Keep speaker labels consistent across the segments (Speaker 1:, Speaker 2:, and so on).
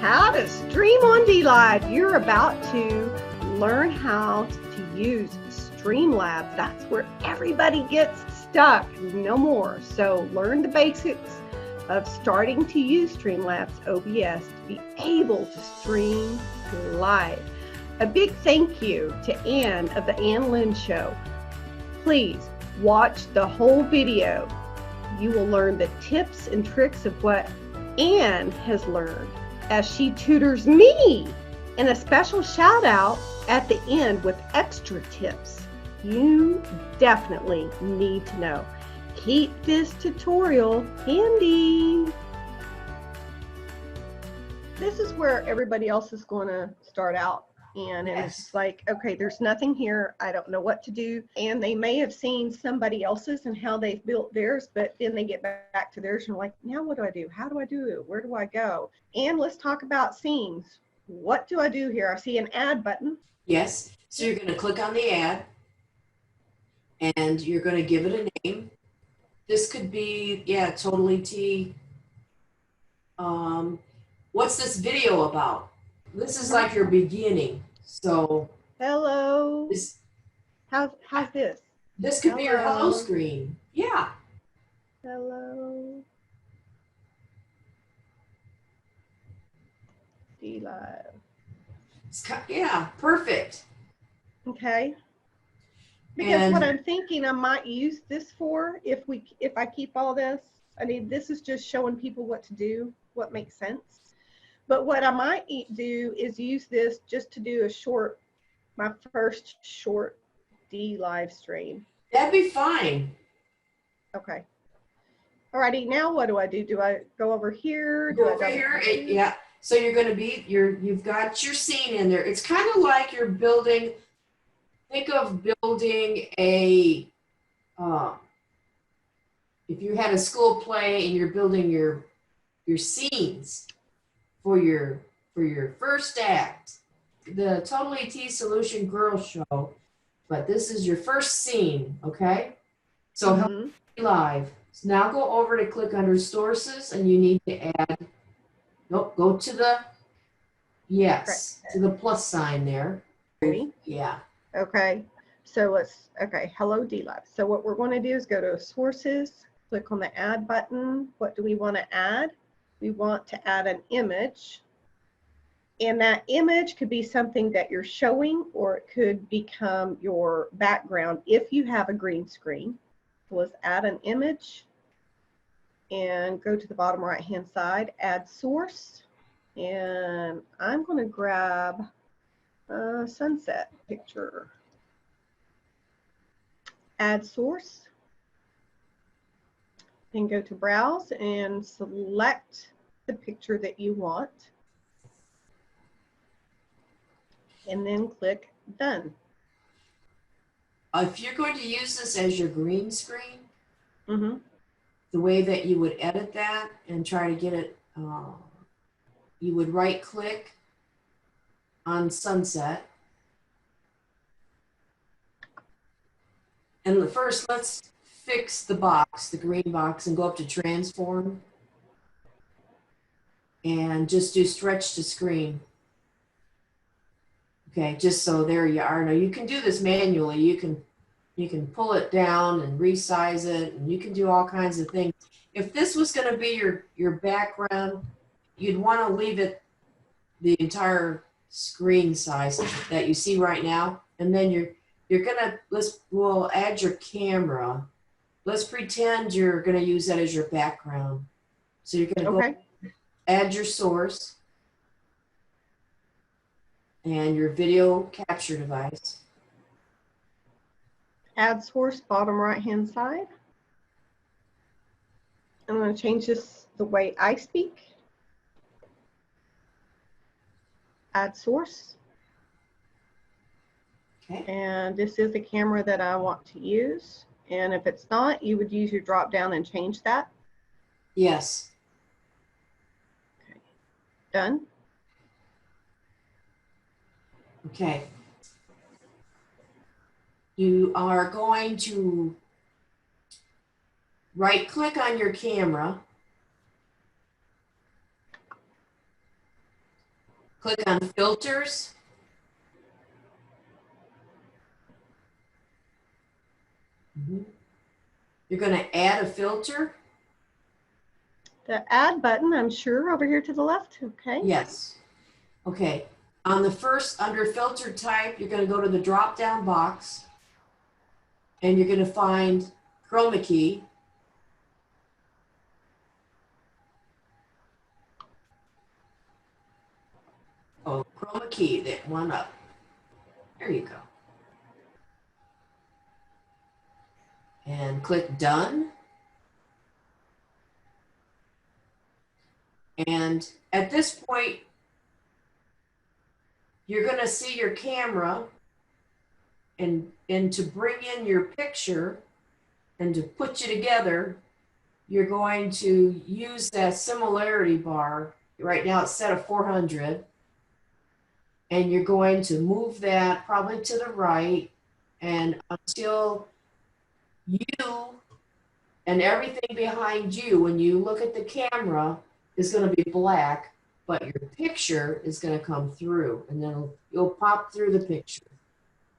Speaker 1: How to stream on DLive. You're about to learn how to use StreamLabs. That's where everybody gets stuck. No more. So learn the basics of starting to use StreamLabs OBS to be able to stream live. A big thank you to Ann of the Ann Lynn Show. Please watch the whole video. You will learn the tips and tricks of what Ann has learned as she tutors me, and a special shout out at the end with extra tips you definitely need to know. Keep this tutorial handy. This is where everybody else is going to start out. And it's like, okay, there's nothing here. I don't know what to do. And they may have seen somebody else's and how they've built theirs, but then they get back to theirs and like, now what do I do? How do I do it? Where do I go? And let's talk about scenes. What do I do here? I see an add button.
Speaker 2: Yes. So you're going to click on the ad and you're going to give it a name. This could be, TotallyT. What's this video about? This is like your beginning. So
Speaker 1: hello. How's this?
Speaker 2: This could be your hello screen. Yeah.
Speaker 1: Hello. DLive.
Speaker 2: Yeah, perfect.
Speaker 1: Okay. Because what I'm thinking I might use this for, if I keep all this, I mean, this is just showing people what to do, what makes sense. But what I might do is use this just to do my first short DLive stream.
Speaker 2: That'd be fine.
Speaker 1: Okay. Alrighty, now what do I do? Do I go over here?
Speaker 2: Go over here, yeah. So you're going to be, you've got your scene in there. It's kind of like you're building, think of building a, if you had a school play and you're building your scenes for your first act, the TotallyT Solution Girl Show, but this is your first scene, okay? So live. So now go over to click under sources and you need to add, nope, go to the, to the plus sign there. Yeah.
Speaker 1: Okay. So hello DLive. So what we're going to do is go to sources, click on the add button. What do we want to add? We want to add an image. And that image could be something that you're showing, or it could become your background if you have a green screen. So let's add an image and go to the bottom right hand side, add source. And I'm going to grab a sunset picture. Add source. Then go to browse and select the picture that you want. And then click done.
Speaker 2: If you're going to use this as your green screen, the way that you would edit that and try to get it, you would right click on sunset. And first, let's fix the box, the green box, and go up to transform. And just do stretch to screen. Okay, just so there you are. Now you can do this manually. You can pull it down and resize it, and you can do all kinds of things. If this was going to be your background, you'd want to leave it the entire screen size that you see right now, and then you're gonna we'll add your camera. Let's pretend you're going to use that as your background. So you're going to go add your source and your video capture device.
Speaker 1: Add source, bottom right hand side. I'm going to change this the way I speak. Add source. Okay. And this is the camera that I want to use. And if it's not, you would use your drop down and change that.
Speaker 2: Yes.
Speaker 1: Okay. Done.
Speaker 2: Okay. You are going to right click on your camera Click on filters. You're going to add a filter.
Speaker 1: The add button, I'm sure, over here to the left. Okay.
Speaker 2: Yes. Okay. On the first, under filter type, you're going to go to the drop down box and you're going to find chroma key. Oh, chroma key, that one up. There you go. And click done. And at this point, you're going to see your camera, and to bring in your picture and to put you together, you're going to use that similarity bar. Right now it's set at 400. And you're going to move that probably to the right, and until you and everything behind you, when you look at the camera, is going to be black, but your picture is going to come through, and then you'll pop through the picture.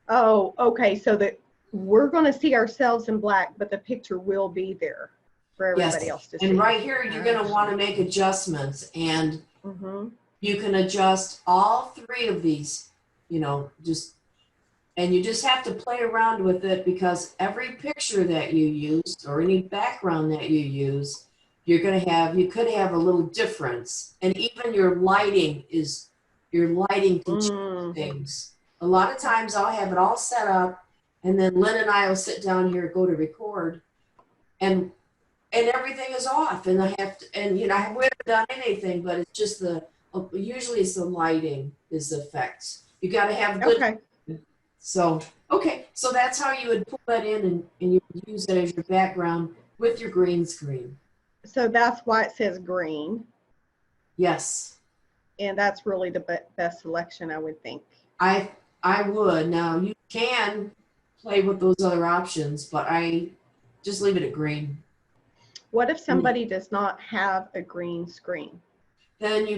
Speaker 1: Oh, okay. So that we're going to see ourselves in black, but the picture will be there for everybody else to see.
Speaker 2: And right here, you're going to want to make adjustments, and you can adjust all three of these, you know, and you just have to play around with it, because every picture that you use or any background that you use, you could have a little difference. And even your lighting can change things. A lot of times I'll have it all set up, and then Lynn and I will sit down here, go to record, and everything is off, and I haven't done anything, but it's just usually it's the lighting is the effect. You got to have good.
Speaker 1: Okay.
Speaker 2: So that's how you would pull that in, and you would use it as your background with your green screen.
Speaker 1: So that's why it says green.
Speaker 2: Yes.
Speaker 1: And that's really the best selection, I would think.
Speaker 2: I would. Now you can play with those other options, but I just leave it at green.
Speaker 1: What if somebody does not have a green screen?
Speaker 2: Then you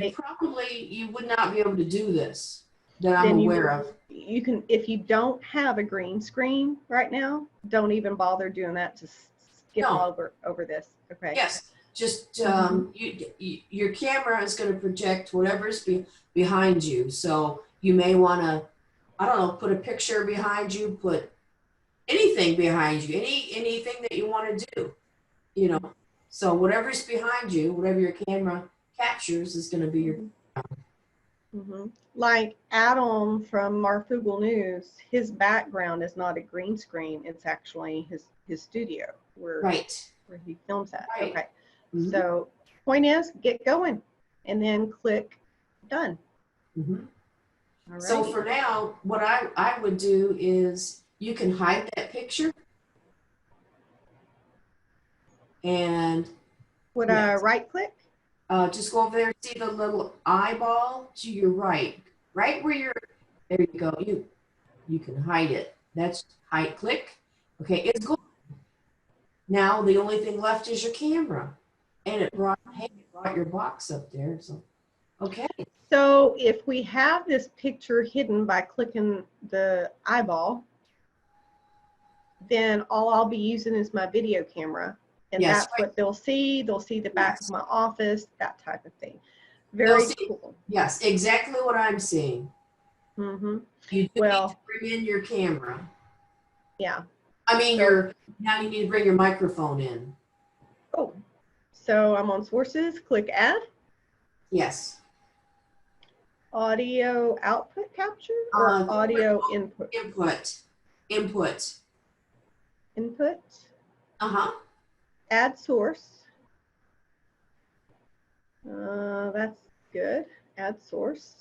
Speaker 2: would not be able to do this that I'm aware of.
Speaker 1: You can, if you don't have a green screen right now, don't even bother doing that. Just skip over this. Okay.
Speaker 2: Yes. Just your camera is going to project whatever's behind you. So you may want to, I don't know, put a picture behind you, put anything behind you, anything that you want to do, you know. So whatever's behind you, whatever your camera captures is going to be your background.
Speaker 1: Like Adam from our Foogle News, his background is not a green screen. It's actually his studio where he films at. Right. Okay. So point is, get going and then click done.
Speaker 2: So for now, what I would do is you can hide that picture. And
Speaker 1: would I right click?
Speaker 2: Just go over there, see the little eyeball to your right where there you go. You can hide it. That's hide click. Okay, it's gone. Now the only thing left is your camera. And it brought your box up there. So, okay.
Speaker 1: So if we have this picture hidden by clicking the eyeball, then all I'll be using is my video camera. And that's what they'll see. They'll see the back of my office, that type of thing. Very cool.
Speaker 2: Yes, exactly what I'm seeing. You do need to bring in your camera.
Speaker 1: Yeah.
Speaker 2: I mean, now you need to bring your microphone in.
Speaker 1: Oh. So I'm on sources, click add.
Speaker 2: Yes.
Speaker 1: Audio output capture or audio input?
Speaker 2: Input.
Speaker 1: Add source. That's good. Add source.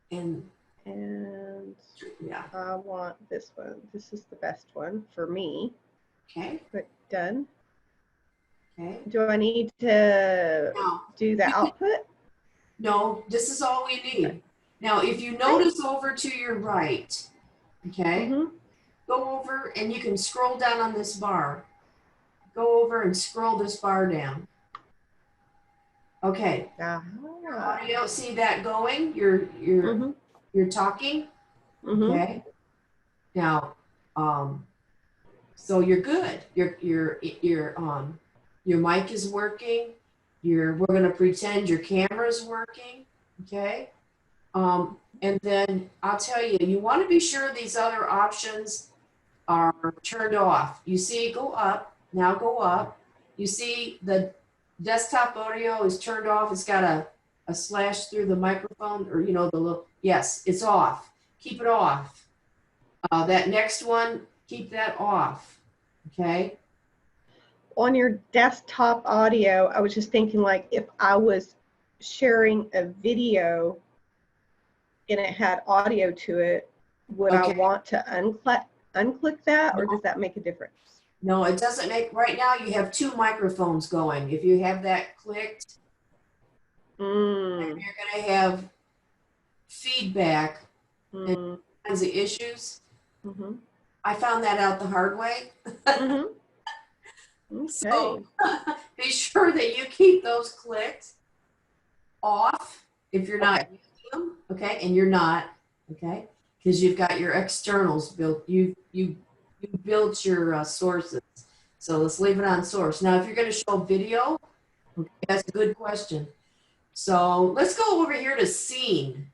Speaker 2: And
Speaker 1: I want this one. This is the best one for me.
Speaker 2: Okay.
Speaker 1: Click done.
Speaker 2: Okay.
Speaker 1: Do I need to do the output?
Speaker 2: No, this is all we need. Okay. Now, if you notice over to your right, okay, go over and you can scroll down on this bar. Go over and scroll this bar down. Okay.
Speaker 1: Ah.
Speaker 2: Audio, see that going? You're talking. Okay. Now, so you're good. Your mic is working. We're gonna pretend your camera's working. Okay. And then I'll tell you, you want to be sure these other options are turned off. You see, go up, now go up. You see the desktop audio is turned off. It's got a slash through the microphone, or the little, yes, it's off. Keep it off. That next one, keep that off. Okay.
Speaker 1: On your desktop audio, I was just thinking, like, if I was sharing a video and it had audio to it, would I want to unclick that, or does that make a difference?
Speaker 2: No, it doesn't make, right now you have two microphones going. If you have that clicked, then you're going to have feedback and kinds of issues. I found that out the hard way.
Speaker 1: Okay.
Speaker 2: So be sure that you keep those clicked off if you're not using them, okay? And you're not, okay? Because you've got your externals built. You built your sources. So let's leave it on source. Now, if you're going to show video, okay, that's a good question. So let's go over here to scene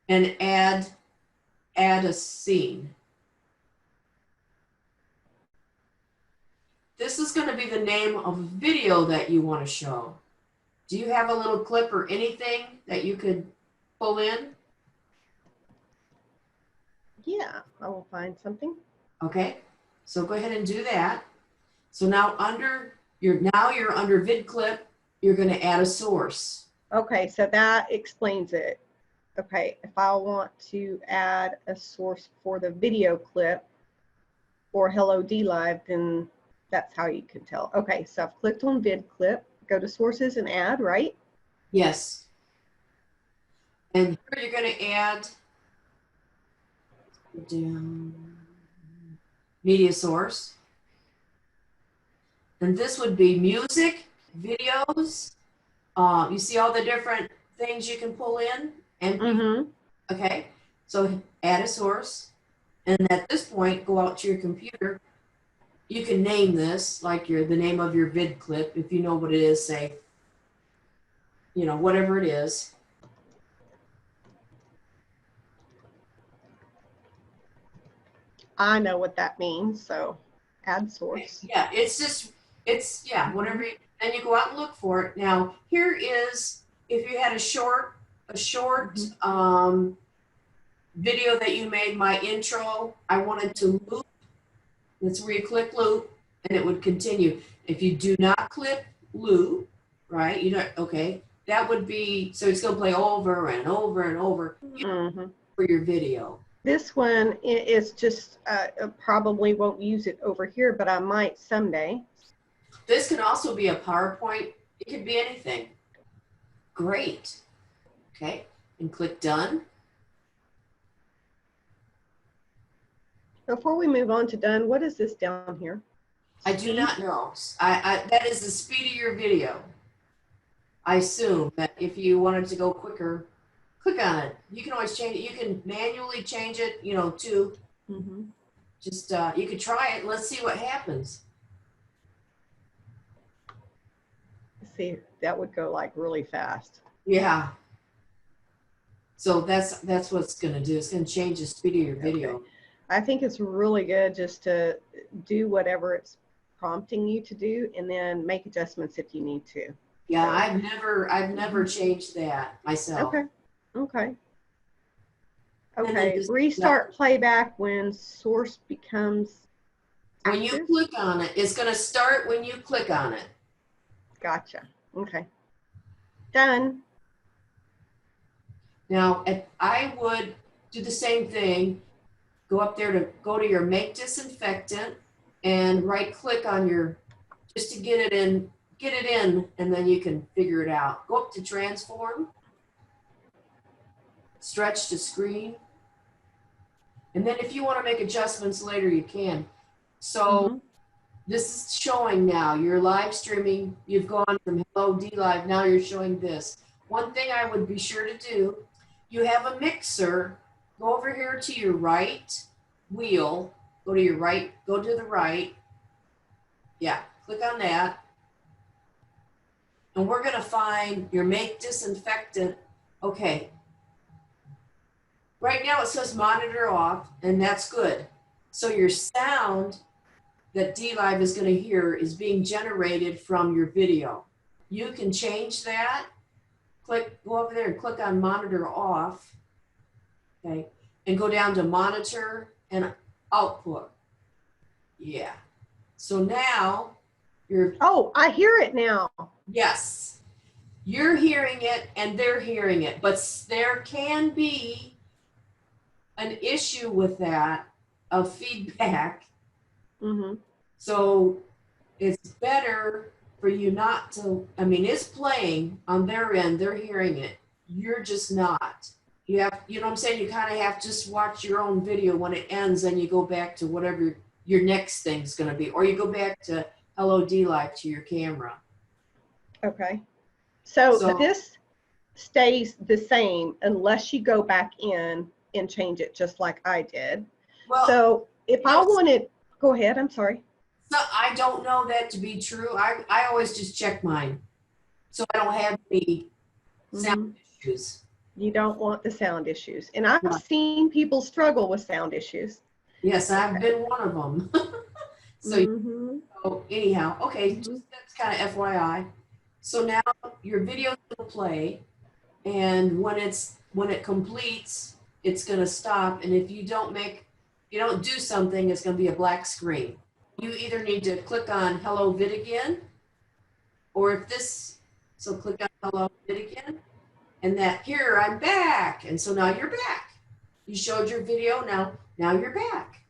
Speaker 2: and add a scene. This is going to be the name of a video that you want to show. Do you have a little clip or anything that you could pull in?
Speaker 1: Yeah, I will find something.
Speaker 2: Okay, so go ahead and do that. So now you're under vid clip, you're going to add a source.
Speaker 1: Okay, so that explains it. Okay, if I want to add a source for the video clip or hello DLive, then that's how you can tell. Okay, so I've clicked on vid clip, go to sources and add, right?
Speaker 2: Yes. And here you're going to add media source. And this would be music, videos. You see all the different things you can pull in? And okay, so add a source. And at this point, go out to your computer. You can name this, like the name of your vid clip, if you know what it is, say, whatever it is.
Speaker 1: I know what that means, so add source.
Speaker 2: Yeah, whatever. And you go out and look for it. Now, here is, if you had a short video that you made, my intro, I wanted to loop. That's where you click loop, and it would continue. If you do not click loop, right, okay, that would be, so it's going to play over and over and over for your video.
Speaker 1: This one is just, probably won't use it over here, but I might someday.
Speaker 2: This can also be a PowerPoint. It could be anything. Great. Okay, and click done.
Speaker 1: Before we move on to done, what is this down here?
Speaker 2: I do not know. That is the speed of your video. I assume that if you wanted to go quicker, click on it. You can always change it. You can manually change it, to just, you could try it. Let's see what happens.
Speaker 1: See, that would go like really fast.
Speaker 2: Yeah. So that's what it's going to do. It's going to change the speed of your video.
Speaker 1: Okay. I think it's really good just to do whatever it's prompting you to do, and then make adjustments if you need to.
Speaker 2: Yeah, so, I've never changed that myself.
Speaker 1: Okay. Restart playback when source becomes active.
Speaker 2: When you click on it, it's going to start when you click on it.
Speaker 1: Gotcha. Okay. Done.
Speaker 2: Now, I would do the same thing. Go up there go to your make disinfectant and right click on just to get it in, and then you can figure it out. Go up to transform, stretch to screen. And then if you want to make adjustments later, you can. So This is showing now. You're live streaming. You've gone from hello DLive. Now you're showing this. One thing I would be sure to do, you have a mixer. Go over here to your right wheel. Go to your right. Go to the right. Yeah, click on that. And we're going to find your make disinfectant. Okay. Right now it says monitor off, and that's good. So your sound that DLive is going to hear is being generated from your video. You can change that. Go over there and click on monitor off. Okay. And go down to monitor and output. Yeah. So now you're.
Speaker 1: Oh, I hear it now.
Speaker 2: Yes. You're hearing it and they're hearing it, but there can be an issue with that of feedback.
Speaker 1: Mm-hmm.
Speaker 2: So it's better for you not to, I mean, it's playing on their end, they're hearing it. You're just not. You have, you know what I'm saying? You kind of have to just watch your own video. When it ends, then you go back to whatever your next thing's going to be, or you go back to hello DLive to your camera.
Speaker 1: Okay. So this stays the same unless you go back in and change it just like I did. Well, so if I wanted, go ahead, I'm sorry.
Speaker 2: So I don't know that to be true. I always just check mine. So I don't have any sound issues.
Speaker 1: You don't want the sound issues. And I've seen people struggle with sound issues.
Speaker 2: Yes, I've been one of them. So, so anyhow, okay, just, that's kind of FYI. So now your video will play, and when it completes, it's going to stop. And if you don't do something, it's going to be a black screen. You either need to click on hello vid again, or if this, so click on hello vid again, and that here I'm back. And so now you're back. You showed your video, now you're back.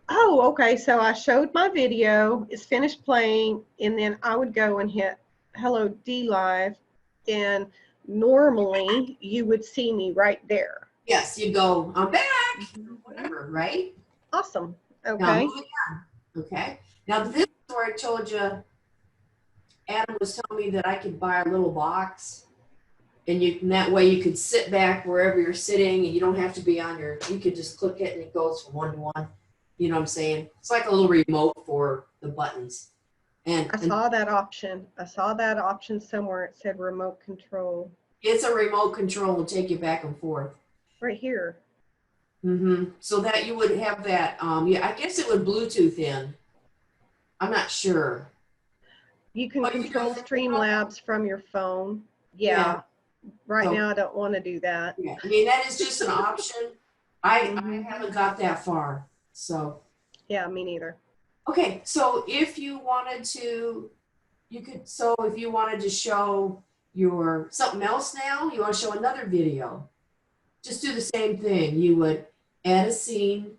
Speaker 1: Oh, okay. So I showed my video, it's finished playing, and then I would go and hit hello DLive, and normally you would see me right there.
Speaker 2: Yes, you go, I'm back, whatever, right?
Speaker 1: Awesome. Okay.
Speaker 2: Now, okay. Now this is where I told you, Adam was telling me that I could buy a little box, and that way you could sit back wherever you're sitting, and you don't have to be on you could just click it and it goes from one to one. You know what I'm saying? It's like a little remote for the buttons. And
Speaker 1: I saw that option. I saw that option somewhere. It said remote control.
Speaker 2: It's a remote control to take you back and forth.
Speaker 1: Right here.
Speaker 2: So that you would have that, yeah, I guess it would Bluetooth in. I'm not sure.
Speaker 1: You can control StreamLabs from your phone. Yeah. Right now I don't want to do that.
Speaker 2: Yeah. I mean, that is just an option. I haven't got that far. So.
Speaker 1: Yeah, me neither.
Speaker 2: Okay, so if you wanted to, if you wanted to show your something else now, you want to show another video, just do the same thing. You would add a scene.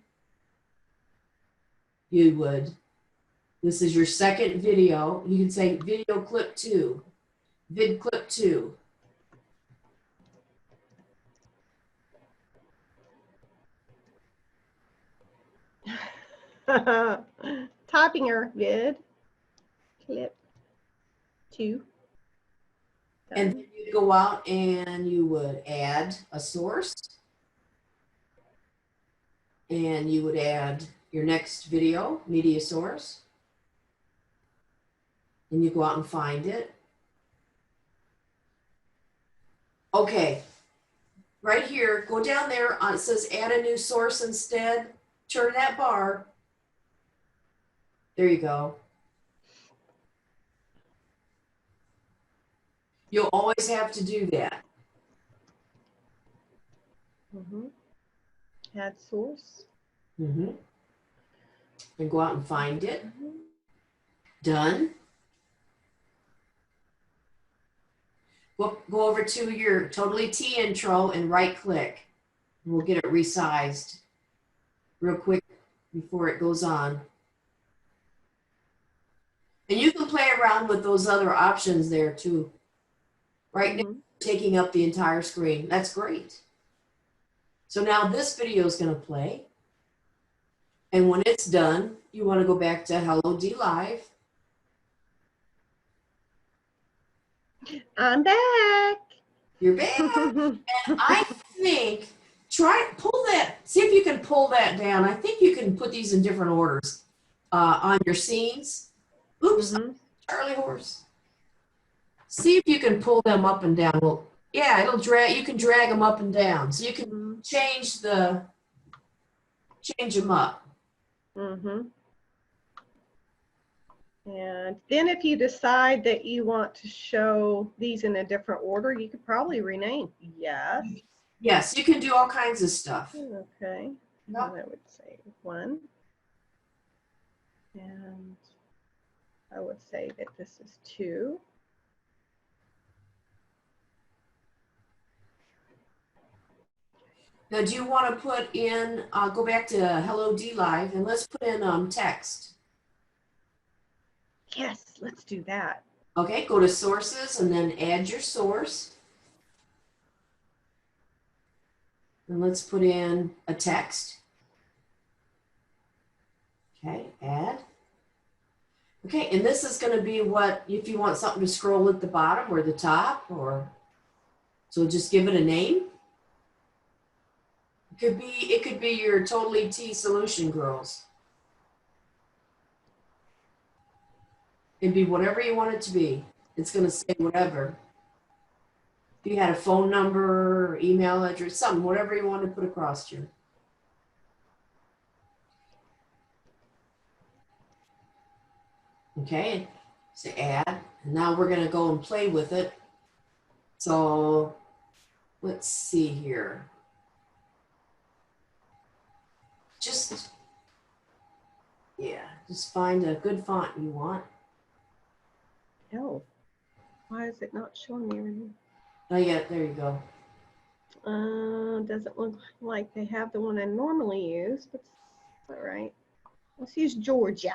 Speaker 2: This is your second video. You can say video clip 2, vid clip 2.
Speaker 1: Typing her vid clip 2.
Speaker 2: And then you'd go out and you would add a source. And you would add your next video, media source. And you go out and find it. Okay. Right here, go down there. It says add a new source instead. Turn that bar. There you go. You'll always have to do that.
Speaker 1: Add source.
Speaker 2: And go out and find it. Done. Go over to your TotallyT intro and right click. We'll get it resized real quick before it goes on. And you can play around with those other options there too. Right now, taking up the entire screen. That's great. So now this video is going to play. And when it's done, you want to go back to Hello DLive.
Speaker 1: I'm back.
Speaker 2: You're back. And I think, pull that, see if you can pull that down. I think you can put these in different orders on your scenes. Oops, Charlie horse. See if you can pull them up and down. Well, yeah, it'll drag, you can drag them up and down. So you can change them up.
Speaker 1: And then if you decide that you want to show these in a different order, you could probably rename. Yes.
Speaker 2: Yes, you can do all kinds of stuff.
Speaker 1: Okay.
Speaker 2: Yep.
Speaker 1: I would say 1. And I would say that this is 2.
Speaker 2: Now, do you want to put in, go back to Hello DLive, and let's put in text.
Speaker 1: Yes, let's do that.
Speaker 2: Okay, go to sources and then add your source. And let's put in a text. Okay, add. Okay, and this is going to be what, if you want something to scroll at the bottom or the top, or, so just give it a name. It could be your TotallyT solution girls. It'd be whatever you want it to be. It's going to say whatever. If you had a phone number, or email address, something, whatever you want to put across here. Okay, so add, and now we're going to go and play with it. So let's see here. Just find a good font you want.
Speaker 1: Oh, why is it not showing me anything?
Speaker 2: Oh yeah, there you go.
Speaker 1: Doesn't look like they have the one I normally use, but it's all right. Let's use Georgia.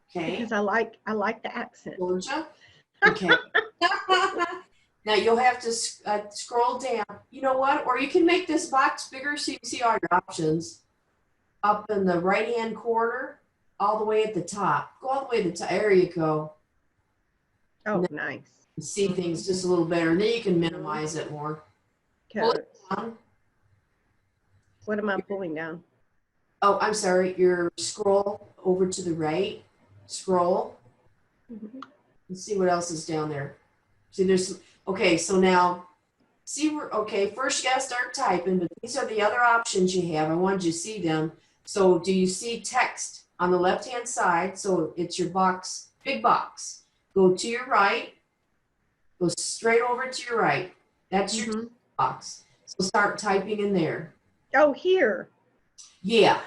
Speaker 2: Okay.
Speaker 1: Because I like the accent.
Speaker 2: Georgia. Okay. Now you'll have to scroll down. You know what? Or you can make this box bigger so you can see all your options. Up in the right-hand corner, all the way at the top. Go all the way to the top. There you go.
Speaker 1: Oh, nice.
Speaker 2: You see things just a little better. And then you can minimize it more. Pull it down.
Speaker 1: What am I pulling down?
Speaker 2: Oh, I'm sorry. Your scroll over to the right. Scroll. And see what else is down there. See, there's, okay, so now, see where, okay, first you gotta start typing, but these are the other options you have. I wanted you to see them. So do you see text on the left-hand side? So it's your box, big box. Go to your right, go straight over to your right. That's your box. So start typing in there.
Speaker 1: Oh, here.
Speaker 2: Yeah.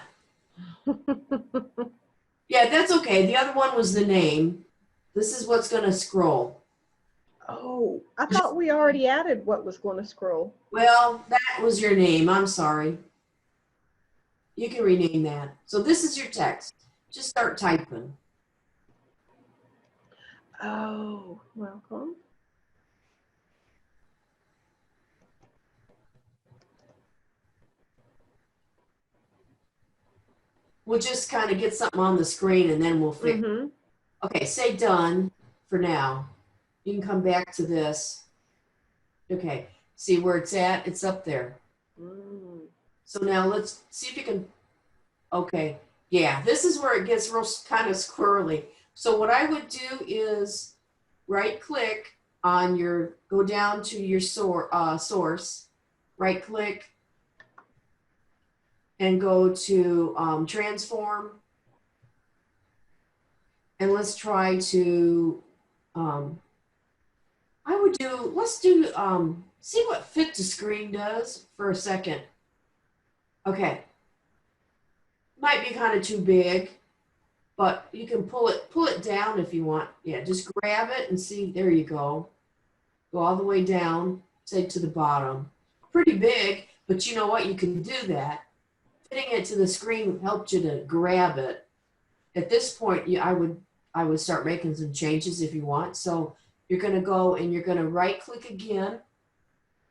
Speaker 2: Yeah, that's okay. The other one was the name. This is what's gonna scroll.
Speaker 1: Oh, I thought we already added what was going to scroll.
Speaker 2: Well, that was your name. I'm sorry. You can rename that. So this is your text. Just start typing.
Speaker 1: Oh, welcome.
Speaker 2: We'll just kind of get something on the screen and then we'll fix it. Okay, say done for now. You can come back to this. Okay, see where it's at? It's up there. So now let's see if you can, okay. Yeah, this is where it gets real kind of squirrely. So what I would do is right click on your, go down to your source, right click, and go to transform. And let's try to, I would do, let's do, see what fit to screen does for a second. Okay. Might be kind of too big, but you can pull it down if you want. Yeah, just grab it and see, there you go. Go all the way down, say to the bottom. Pretty big, but you know what? You can do that. Fitting it to the screen helped you to grab it. At this point, I would start making some changes if you want. So you're going to go and you're going to right click again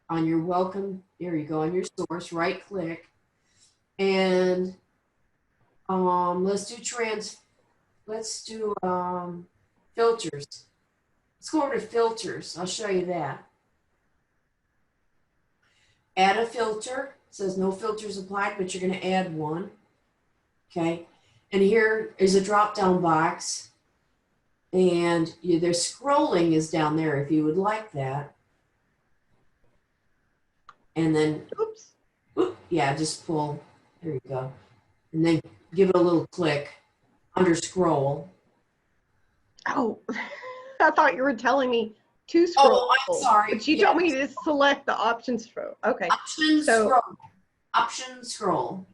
Speaker 2: on your welcome. There you go, on your source, right click. And Let's do filters. Let's go over to filters. I'll show you that. Add a filter. It says no filters applied, but you're going to add one. Okay. And here is a drop-down box. And their scrolling is down there if you would like that. And then, yeah, just pull. There you go. And then give it a little click under scroll.
Speaker 1: Oh, I thought you were telling me to scroll.
Speaker 2: Oh, I'm sorry.
Speaker 1: But you told me to select the options scroll. Okay.
Speaker 2: Scroll. Option scroll.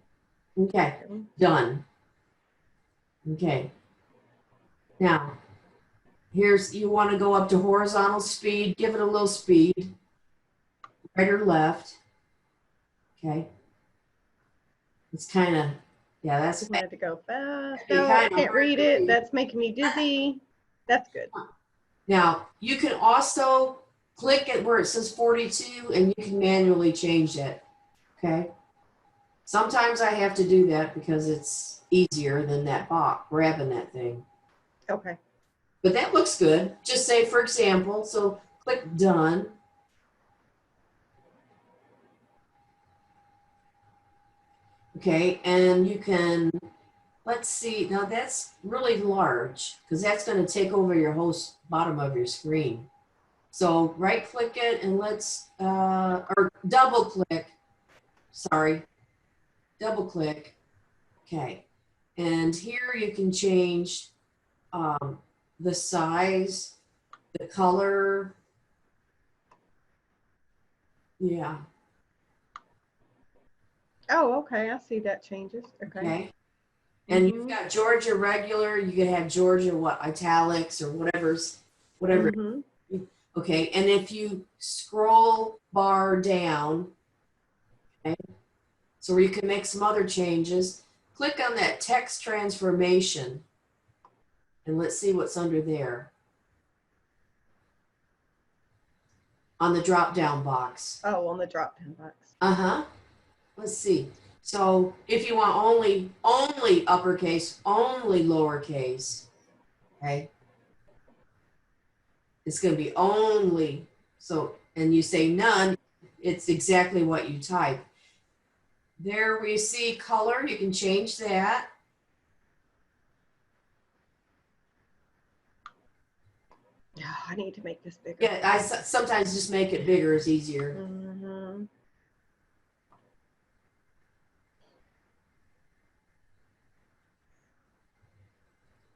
Speaker 2: Okay. Done. Okay. Now, you want to go up to horizontal speed. Give it a little speed. Right or left. Okay. It's kind of, yeah, that's
Speaker 1: I wanted to go fast. No, I can't read it. That's making me dizzy. That's good.
Speaker 2: Now, you can also click it where it says 42 and you can manually change it. Okay. Sometimes I have to do that because it's easier than that box, grabbing that thing.
Speaker 1: Okay.
Speaker 2: But that looks good. Just say, for example, so click done. Okay, and you can, let's see, now that's really large because that's going to take over your whole bottom of your screen. So right click it and let's, or double click, sorry, double click. Okay, and here you can change the size, the color. Yeah.
Speaker 1: Oh, okay. I see that changes. Okay.
Speaker 2: And you've got Georgia regular. You can have Georgia italics or whatever. Okay. And if you scroll bar down, okay, so where you can make some other changes, click on that text transformation, and let's see what's under there. On the drop-down box.
Speaker 1: Oh, on the drop-down box.
Speaker 2: Uh-huh. Let's see. So if you want only uppercase, only lowercase, okay, it's going to be only. So, and you say none, it's exactly what you type. There we see color. You can change that.
Speaker 1: I need to make this bigger.
Speaker 2: Yeah, I sometimes just make it bigger is easier.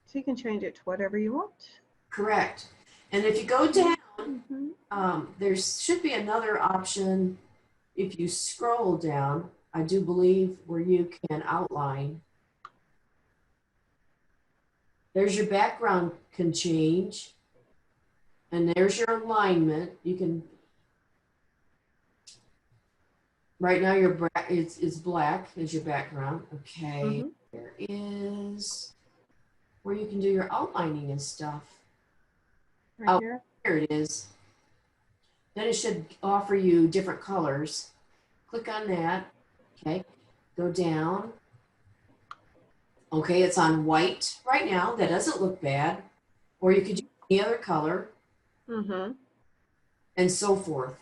Speaker 1: So you can change it to whatever you want.
Speaker 2: Correct. And if you go down, there should be another option. If you scroll down, I do believe where you can outline. There's your background can change. And there's your alignment. You can, right now it's black as your background. Okay, there is where you can do your outlining and stuff.
Speaker 1: Right here.
Speaker 2: Here it is. Then it should offer you different colors. Click on that. Okay, go down. Okay, it's on white right now. That doesn't look bad. Or you could do any other color. And so forth.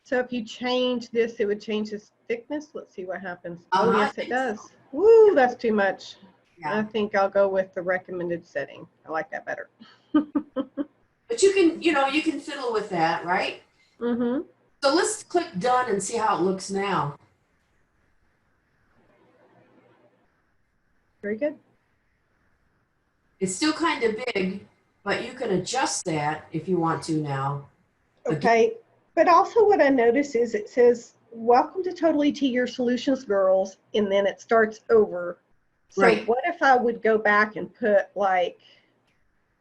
Speaker 1: So if you change this, it would change this thickness. Let's see what happens. Oh, yes, it does. Woo, that's too much. Yeah. I think I'll go with the recommended setting. I like that better.
Speaker 2: But you can, you can fiddle with that, right? So let's click done and see how it looks now.
Speaker 1: Very good.
Speaker 2: It's still kind of big, but you can adjust that if you want to now.
Speaker 1: Okay, but also what I notice is it says, welcome to TotallyT, your solutions girls, and then it starts over. So what if I would go back and put like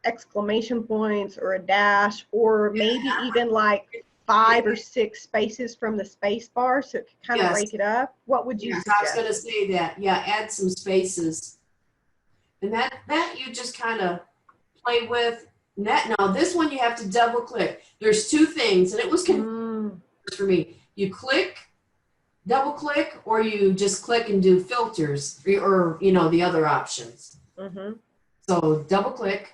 Speaker 1: exclamation points or a dash, or maybe even like 5 or 6 spaces from the space bar so it could kind of break it up? What would you suggest?
Speaker 2: I was going to say that. Yeah, add some spaces. And that you just kind of play with. Now this one you have to double click. There's 2 things, and it was confusing for me. You click double click, or you just click and do filters, or you know, the other options.
Speaker 1: Mm-hmm.
Speaker 2: So double click.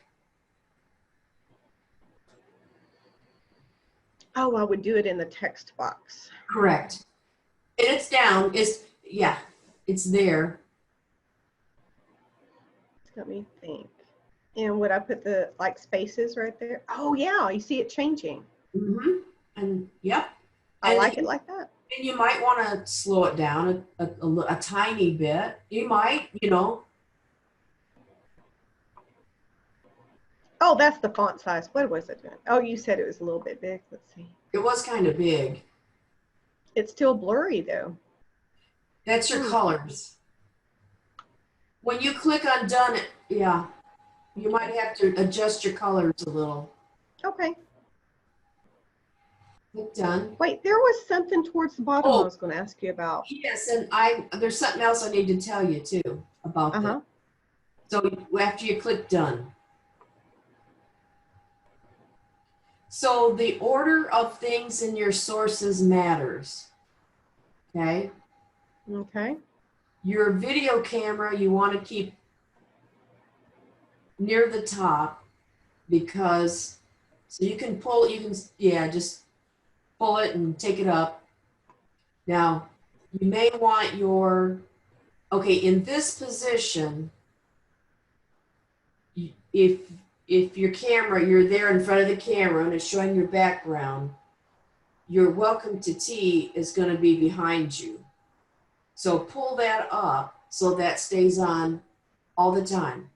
Speaker 1: Oh, I would do it in the text box.
Speaker 2: Correct. And it's down. Yeah, it's there.
Speaker 1: Let me think. And would I put the like spaces right there? Oh yeah, you see it changing.
Speaker 2: Mm-hmm. And yep.
Speaker 1: I like it like that.
Speaker 2: And you might want to slow it down a tiny bit. You might, you know.
Speaker 1: Oh, that's the font size. What was it doing? Oh, you said it was a little bit big. Let's see.
Speaker 2: It was kind of big.
Speaker 1: It's still blurry though.
Speaker 2: That's your colors. When you click on done, yeah, you might have to adjust your colors a little.
Speaker 1: Okay.
Speaker 2: Click done.
Speaker 1: Wait, there was something towards the bottom I was going to ask you about.
Speaker 2: Yes, and there's something else I need to tell you too about that. So after you click done. So the order of things in your sources matters. Okay?
Speaker 1: Okay.
Speaker 2: Your video camera you want to keep near the top, because so you can just pull it and take it up. Now you may want in this position, if your camera, you're there in front of the camera and it's showing your background, your welcome to tea is going to be behind you. So pull that up so that stays on all the time.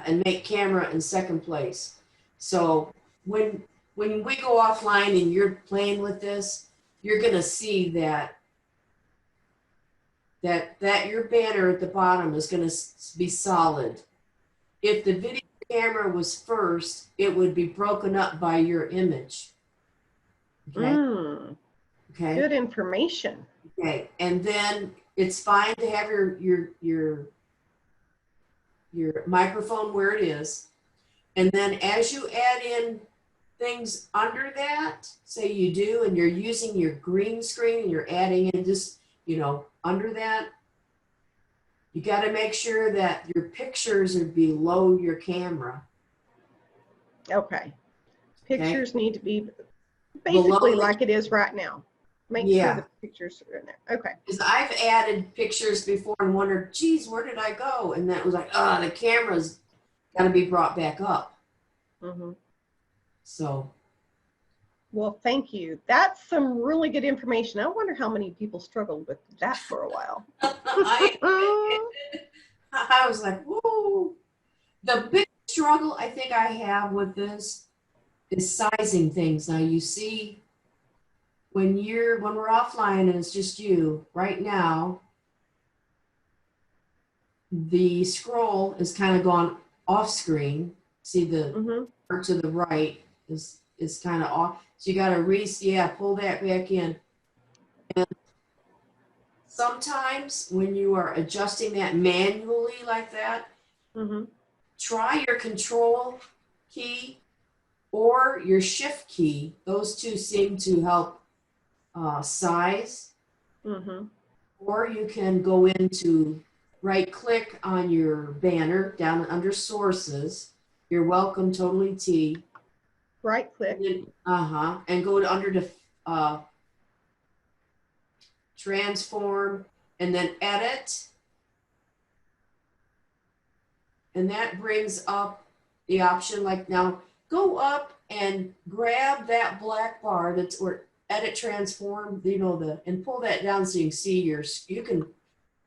Speaker 2: And make camera in second place. So when we go offline and you're playing with this, you're going to see that your banner at the bottom is going to be solid. If the video camera was first, it would be broken up by your image. Okay. Okay.
Speaker 1: Good information.
Speaker 2: Okay. And then it's fine to have your microphone where it is. And then as you add in things under that, say you do, and you're using your green screen and you're adding in just, under that, you got to make sure that your pictures are below your camera.
Speaker 1: Okay. Pictures need to be basically like it is right now. Make sure the pictures are in there. Okay.
Speaker 2: Because I've added pictures before and wondered, geez, where did I go? And that was like, the camera's got to be brought back up. So.
Speaker 1: Well, thank you. That's some really good information. I wonder how many people struggled with that for a while.
Speaker 2: I was like, whoa. The big struggle I think I have with this is sizing things. Now you see, when we're offline and it's just you, right now, the scroll is kind of gone off screen. See the part to the right is kind of off. So you got to pull that back in. And sometimes when you are adjusting that manually like that, try your control key or your shift key. Those two seem to help size. Or you can go into right click on your banner down under sources. You're welcome, TotallyT.
Speaker 1: Right click.
Speaker 2: And go to under the transform and then edit. And that brings up the option, like now go up and grab that black bar that's where edit transform, and pull that down so you can see you can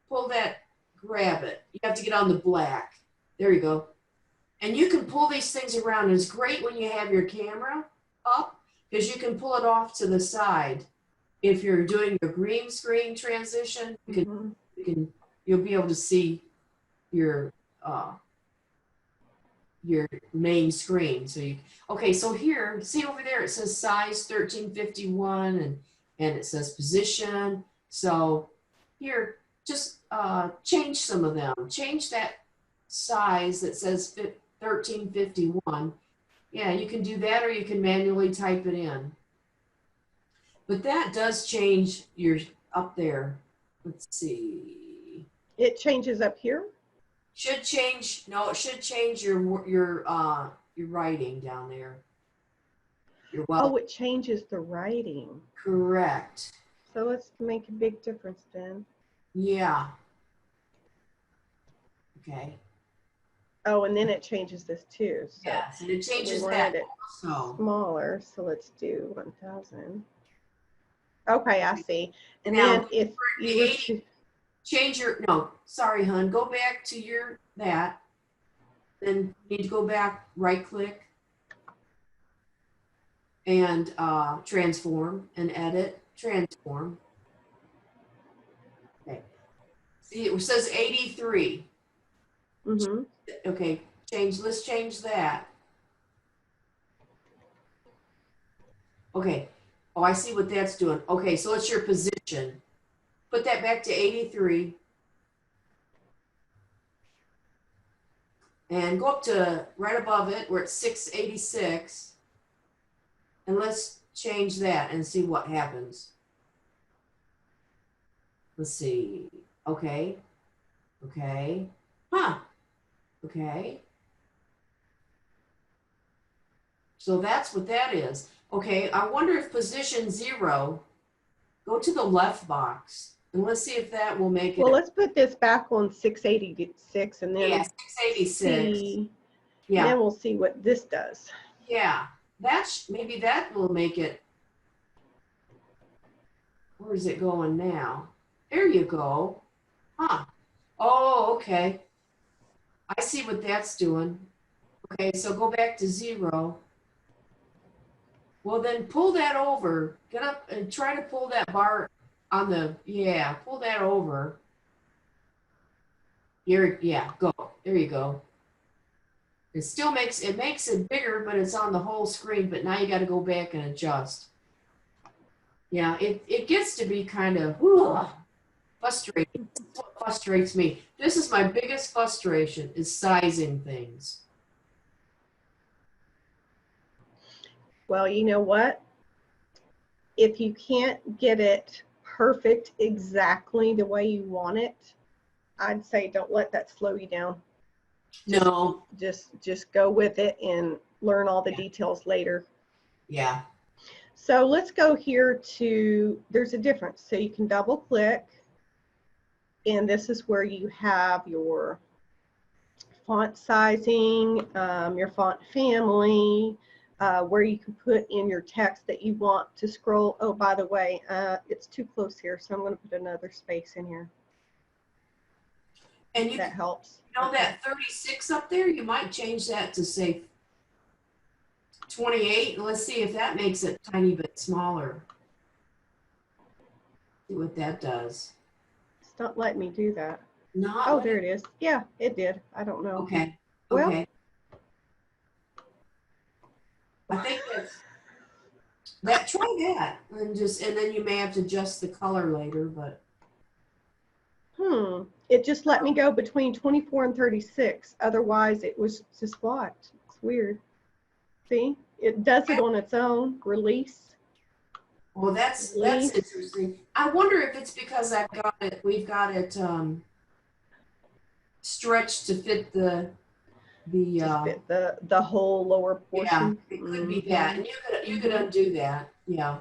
Speaker 2: pull that, grab it. You have to get on the black. There you go. And you can pull these things around. And it's great when you have your camera up because you can pull it off to the side. If you're doing your green screen transition, you'll be able to see your main screen. So here, see over there, it says size 1351 and it says position. So here, just change some of them. Change that size that says 1351. Yeah, you can do that, or you can manually type it in. But that does change your up there. Let's see.
Speaker 1: It changes up here.
Speaker 2: Should change. No, it should change your writing down there. You're well.
Speaker 1: Oh, it changes the writing.
Speaker 2: Correct.
Speaker 1: So let's make a big difference then.
Speaker 2: Yeah. Okay.
Speaker 1: Oh, and then it changes this too. So
Speaker 2: Yes, and it changes
Speaker 1: we
Speaker 2: that
Speaker 1: wanted it
Speaker 2: also.
Speaker 1: smaller. So let's do 1000. Okay, I see. And
Speaker 2: Now,
Speaker 1: then if you were to
Speaker 2: change your, no, sorry, hon, go back to your, that. Then you need to go back, right click, and transform and edit, transform. Okay. See, it says 83.
Speaker 1: mm-hmm.
Speaker 2: Okay, let's change that. Okay. Oh, I see what that's doing. Okay, so it's your position. Put that back to 83. And go up to right above it where it's 686. And let's change that and see what happens. Let's see. Okay. Okay. Huh. Okay. So that's what that is. Okay, I wonder if position 0, go to the left box. And let's see if that will make it.
Speaker 1: Well, let's put this back on 686 and then
Speaker 2: yeah, 686.
Speaker 1: see,
Speaker 2: Yeah.
Speaker 1: and then we'll see what this does.
Speaker 2: Yeah. Maybe that will make it. Where is it going now? There you go. Huh. Oh, okay. I see what that's doing. Okay, so go back to 0. Well, then pull that over. Get up and try to pull that bar on the, yeah, pull that over. Yeah, go. There you go. It still makes it bigger, but it's on the whole screen, but now you got to go back and adjust. Yeah, it gets to be kind of frustrating. That's what frustrates me. This is my biggest frustration, is sizing things.
Speaker 1: Well, you know what? If you can't get it perfect exactly the way you want it, I'd say don't let that slow you down.
Speaker 2: No.
Speaker 1: Just go with it and learn all the details later.
Speaker 2: Yeah.
Speaker 1: So let's go here to, there's a difference. So you can double click, and this is where you have your font sizing, your font family, where you can put in your text that you want to scroll. Oh, by the way, it's too close here, so I'm going to put another space in here.
Speaker 2: And
Speaker 1: that helps.
Speaker 2: You know that 36 up there, you might change that to say 28. Let's see if that makes it a tiny bit smaller. See what that does.
Speaker 1: It's not letting me do that.
Speaker 2: Not
Speaker 1: oh, there it is. Yeah, it did. I don't know.
Speaker 2: Okay.
Speaker 1: Well,
Speaker 2: okay. I think try that and then you may have to adjust the color later, but
Speaker 1: it just let me go between 24 and 36. Otherwise it was just blocked. It's weird. See, it does it on its own. Release.
Speaker 2: Well, that's interesting. I wonder if it's because we've got it stretched to fit the
Speaker 1: whole lower portion.
Speaker 2: Yeah, it could be that, and you could undo that. Yeah.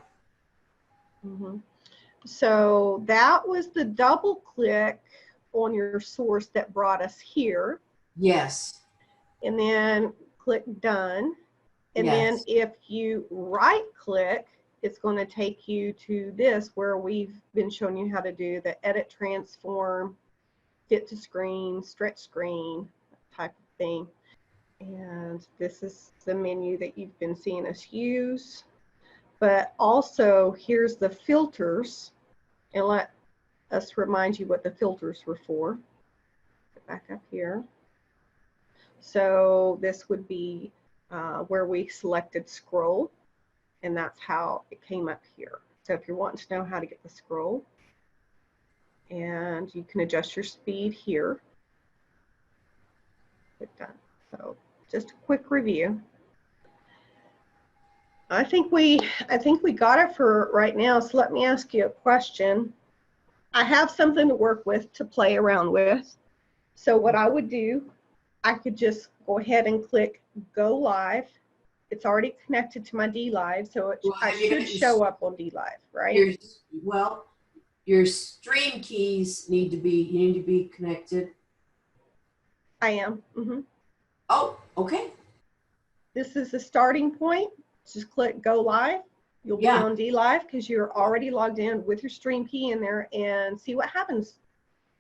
Speaker 1: So that was the double click on your source that brought us here.
Speaker 2: Yes.
Speaker 1: And then click done. And
Speaker 2: yes.
Speaker 1: then if you right click, it's going to take you to this where we've been showing you how to do the edit, transform, fit to screen, stretch screen type of thing. And this is the menu that you've been seeing us use. But also here's the filters, and let us remind you what the filters were for. Get back up here. So this would be where we selected scroll, and that's how it came up here. So if you're wanting to know how to get the scroll, and you can adjust your speed here. Click done. So just a quick review. I think we got it for right now. So let me ask you a question. I have something to work with, to play around with. So what I would do, I could just go ahead and click go live. It's already connected to my DLive, so
Speaker 2: Well,
Speaker 1: I
Speaker 2: have you got
Speaker 1: should show up on DLive, right?
Speaker 2: Your stream keys you need to be connected.
Speaker 1: I am.
Speaker 2: Oh, okay.
Speaker 1: This is the starting point. Just click go live. You'll be on DLive because you're already logged in with your stream key in there, and see what happens.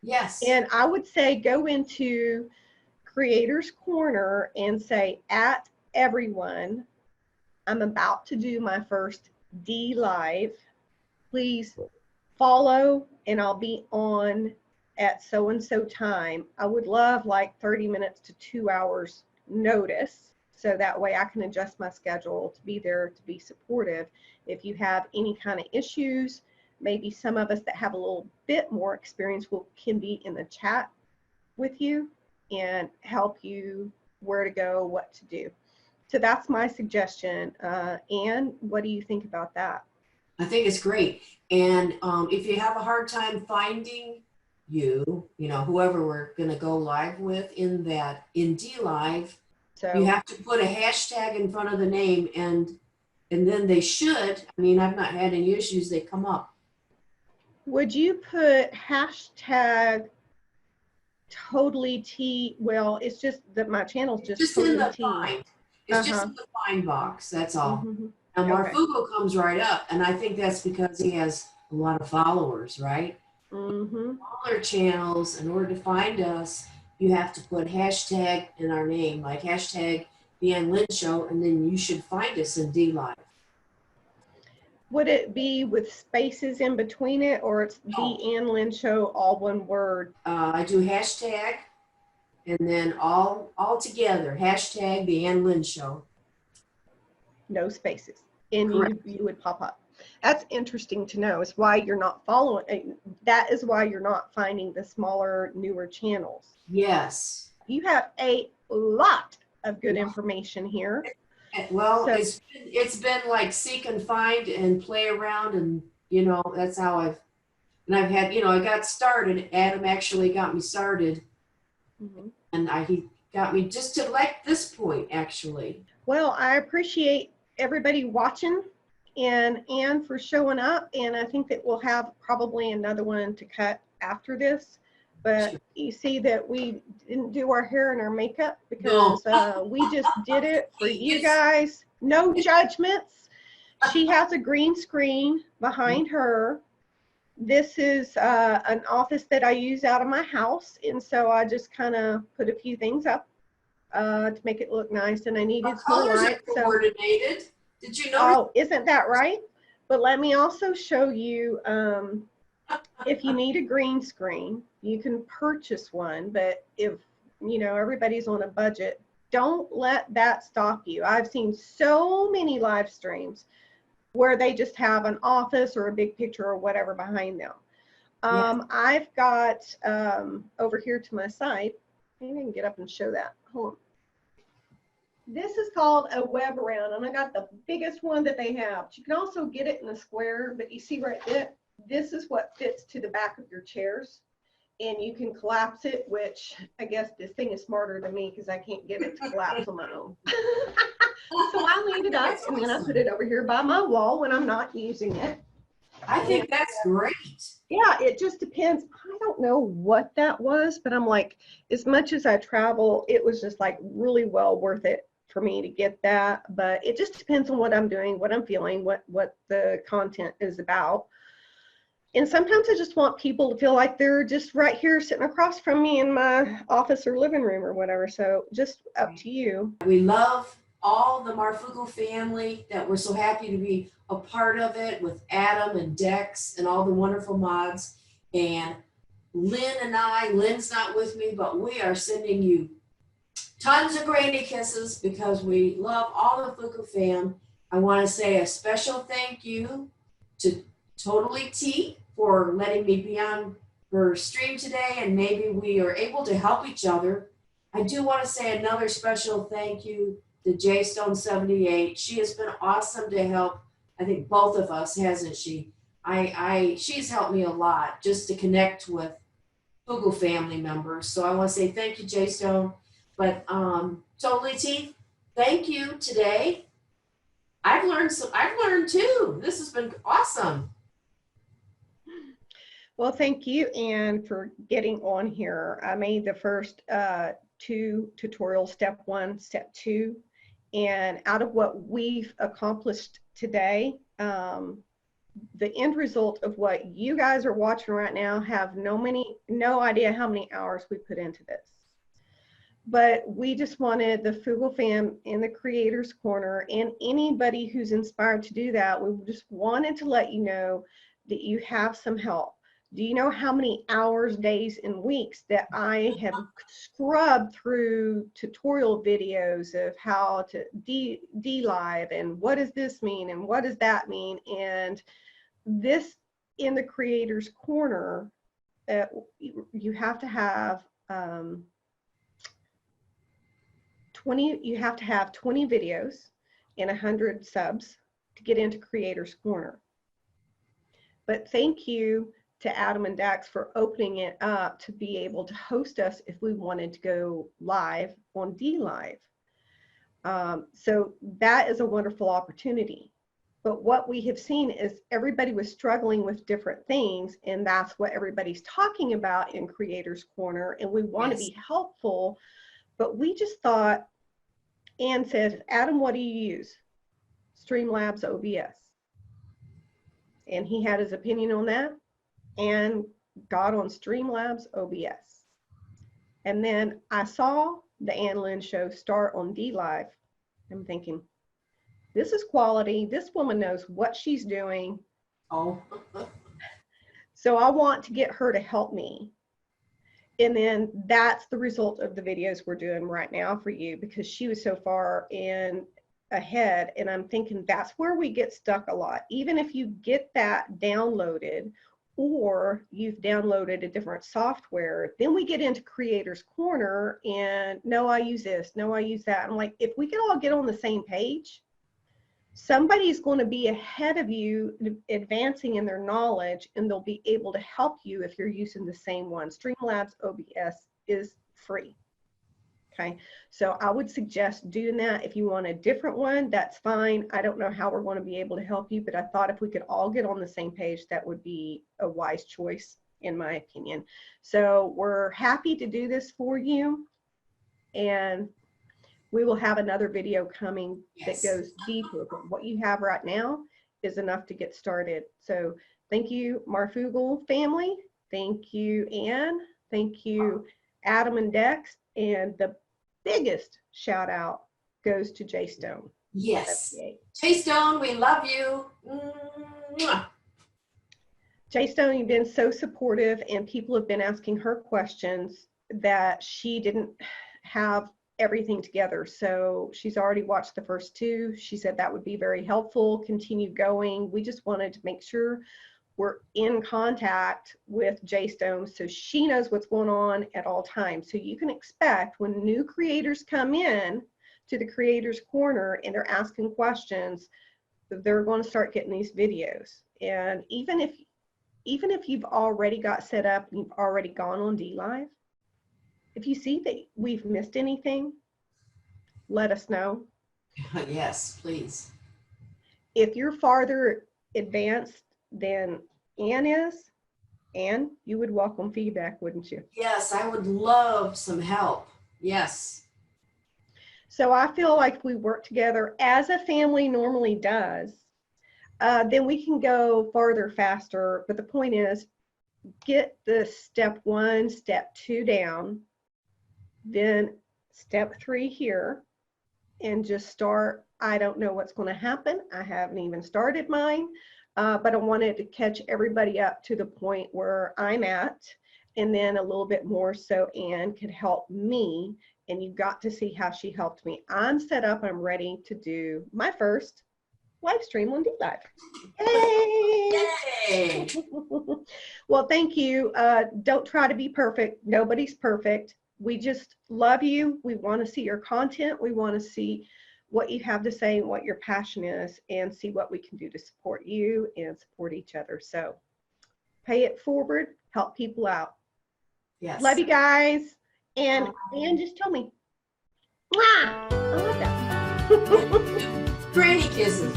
Speaker 2: Yes.
Speaker 1: And I would say go into Creators Corner and say, at everyone, I'm about to do my first DLive. Please follow, and I'll be on at so-and-so time. I would love like 30 minutes to 2 hours notice, so that way I can adjust my schedule to be there to be supportive. If you have any kind of issues, maybe some of us that have a little bit more experience can be in the chat with you and help you where to go, what to do. So that's my suggestion. Anne, what do you think about that?
Speaker 2: I think it's great. And if you have a hard time finding whoever we're going to go live with in DLive, so you have to put a hashtag in front of the name, and then they should, I mean, I've not had any issues, they come up.
Speaker 1: Would you put hashtag TotallyT? Well, it's just that my channel's just
Speaker 2: in the
Speaker 1: TotallyT.
Speaker 2: find. It's just in the find box, that's all. And Marfugo comes right up, and I think that's because he has a lot of followers, right? All our channels, in order to find us, you have to put hashtag in our name, like hashtag theannlynnshow, and then you should find us in DLive.
Speaker 1: Would it be with spaces in between it, or it's theannlynnshow, all one word?
Speaker 2: I do hashtag, and then all together, hashtag theannlynnshow.
Speaker 1: No spaces, and you would pop up. That's interesting to know. Is why you're not following. That is why you're not finding the smaller, newer channels.
Speaker 2: Yes.
Speaker 1: You have a lot of good information here.
Speaker 2: Well, so, it's been like seek and find and play around, and that's how I've had, I got started. Adam actually got me started, and he got me just to like this point, actually.
Speaker 1: Well, I appreciate everybody watching, and Anne for showing up, and I think that we'll have probably another one to cut after this. But you see that we didn't do our hair and our makeup because we just did it for you guys. No judgments. She has a green screen behind her. This is an office that I use out of my house, and so I just kind of put a few things up to make it look nice, and I needed some light.
Speaker 2: So coordinated. Did you know?
Speaker 1: Oh, isn't that right? But let me also show you, if you need a green screen, you can purchase one. But if everybody's on a budget, don't let that stop you. I've seen so many live streams where they just have an office or a big picture or whatever behind them. I've got over here to my side, maybe I can get up and show that. Hold on. This is called a web round, and I got the biggest one that they have. You can also get it in a square, but you see right there, this is what fits to the back of your chairs, and you can collapse it, which I guess this thing is smarter than me because I can't get it to collapse on my own. So I leave it up, and then I put it over here by my wall when I'm not using it.
Speaker 2: I think that's great.
Speaker 1: Yeah, it just depends. I don't know what that was, but I'm like, as much as I travel, it was just like really well worth it for me to get that. But it just depends on what I'm doing, what I'm feeling, what the content is about. And sometimes I just want people to feel like they're just right here sitting across from me in my office or living room or whatever. So just up to you.
Speaker 2: We love all the Marfugo family, that we're so happy to be a part of it with Adam and Dex and all the wonderful mods. And Lynn and Lynn's not with me, but we are sending you tons of granny kisses because we love all the FoogleFam. I want to say a special thank you to TotallyT for letting me be on her stream today, and maybe we are able to help each other. I do want to say another special thank you the JStone 78. She has been awesome to help, I think, both of us, hasn't she? She's helped me a lot just to connect with Foogle family members. So I want to say thank you, JStone. But TotallyT, thank you today. I've learned too. This has been awesome.
Speaker 1: Well, thank you, Anne, for getting on here. I made the first 2 tutorials, step 1, step 2, and out of what we've accomplished today, the end result of what you guys are watching right now have no idea how many hours we put into this. But we just wanted the FoogleFam in the Creators Corner and anybody who's inspired to do that, we just wanted to let you know that you have some help. Do you know how many hours, days, and weeks that I have scrubbed through tutorial videos of how to DLive and what does this mean and what does that mean? And this in the Creators Corner, you have to have 20 videos and 100 subs to get into Creators Corner. But thank you to Adam and Dax for opening it up to be able to host us if we wanted to go live on DLive. So that is a wonderful opportunity. But what we have seen is everybody was struggling with different things, and that's what everybody's talking about in Creators Corner, and we want to be helpful. But we just thought, Ann said, Adam, what do you use? StreamLabs OBS. And he had his opinion on that and got on StreamLabs OBS. And then I saw the Ann Lynn show start on DLive. I'm thinking, this is quality. This woman knows what she's doing.
Speaker 2: Oh.
Speaker 1: So I want to get her to help me. And then that's the result of the videos we're doing right now for you, because she was so far in ahead. And I'm thinking that's where we get stuck a lot. Even if you get that downloaded or you've downloaded a different software, then we get into Creators Corner and no, I use this, no, I use that. I'm like, if we can all get on the same page, somebody's going to be ahead of you advancing in their knowledge, and they'll be able to help you if you're using the same one. StreamLabs OBS is free. Okay, so I would suggest doing that. If you want a different one, that's fine. I don't know how we're going to be able to help you, but I thought if we could all get on the same page, that would be a wise choice, in my opinion. So we're happy to do this for you, and we will have another video coming that goes deeper, but what you have right now is enough to get started. So thank you, Marfoogle family. Thank you, Ann. Thank you, Adam and Dex. And the biggest shout out goes to JStone.
Speaker 2: Yes. JStone, we love you. Mwah.
Speaker 1: JStone, you've been so supportive, and people have been asking her questions that she didn't have everything together. So she's already watched the first 2. She said that would be very helpful. Continue going. We just wanted to make sure we're in contact with JStone so she knows what's going on at all times. So you can expect when new creators come in to the Creators Corner and they're asking questions, they're going to start getting these videos. And even if you've already got set up and you've already gone on DLive, if you see that we've missed anything, let us know.
Speaker 2: Yes, please.
Speaker 1: If you're farther advanced than Ann is, Ann, you would welcome feedback, wouldn't you?
Speaker 2: Yes, I would love some help. Yes.
Speaker 1: So I feel like if we work together as a family normally does, then we can go farther faster. But the point is, get the step 1, step 2 down, then step 3 here, and just start. I don't know what's going to happen. I haven't even started mine, but I wanted to catch everybody up to the point where I'm at, and then a little bit more so Ann could help me, and you got to see how she helped me. I'm set up. I'm ready to do my first live stream on DLive. Yay! Well, thank you. Don't try to be perfect. Nobody's perfect. We just love you. We want to see your content. We want to see what you have to say and what your passion is, and see what we can do to support you and support each other. So pay it forward, help people out.
Speaker 2: Yes.
Speaker 1: Love you guys. And Ann just told me, mwah! I love that.
Speaker 2: Granny kisses.